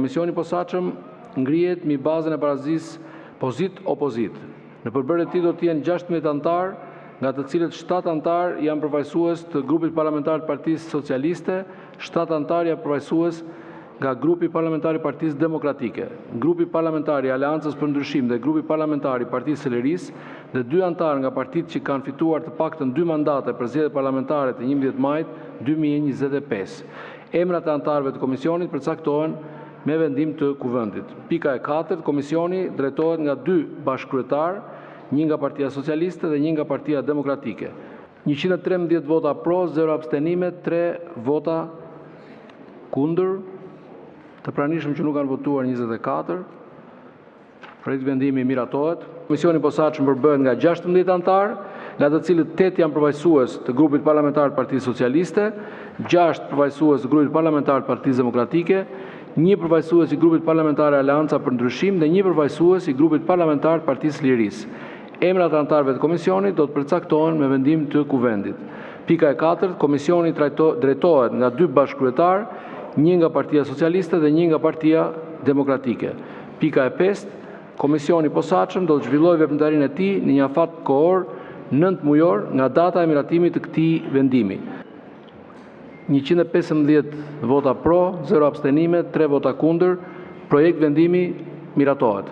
Komisioni i posaçëm ngrihet mbi bazën e parazisë pozit-opozit. Në përbërje të tij do të jenë 16 anëtar, nga të cilët 7 anëtar janë përfaqësues të grupit parlamentar të Partisë Socialiste, 7 anëtar janë përfaqësues nga grupi parlamentar i Partisë Demokratike, grupi parlamentar i Aleancës për Ndryshim dhe grupi parlamentar i Partisë së Lirisë dhe 2 anëtar nga partitë që kanë fituar të paktën 2 mandate për zgjedhjet parlamentare të 11 majit 2025. Emrat e anëtarëve të komisionit përcaktohen me vendim të Kuvendit. Pika e 4, komisioni drejtohet nga 2 bashkëkryetar, një nga Partia Socialiste dhe një nga Partia Demokratike. 113 vota pro, 0 abstenime, 3 vota kundër. Të pranishëm që nuk kanë votuar 24. Projekti vendimi miratohet. Komisioni i posaçëm përbëhet nga 16 anëtar, nga të cilët 8 janë përfaqësues të grupit parlamentar të Partisë Socialiste, 6 përfaqësues të grupit parlamentar të Partisë Demokratike, 1 përfaqësues i grupit parlamentar Aleanca për Ndryshim dhe 1 përfaqësues i grupit parlamentar të Partisë Lirisë. Emrat e anëtarëve të komisionit do të përcaktohen me vendim të Kuvendit. Pika e 4, komisioni drejtohet nga 2 bashkëkryetar, një nga Partia Socialiste dhe një nga Partia Demokratike. Pika e 5, komisioni i posaçëm do të zhvillojë veprimtarinë e tij në një afat kohor 9 mujor nga data e miratimit të këtij vendimi. 115 vota pro, 0 abstenime, 3 vota kundër. Projekt vendimi miratohet.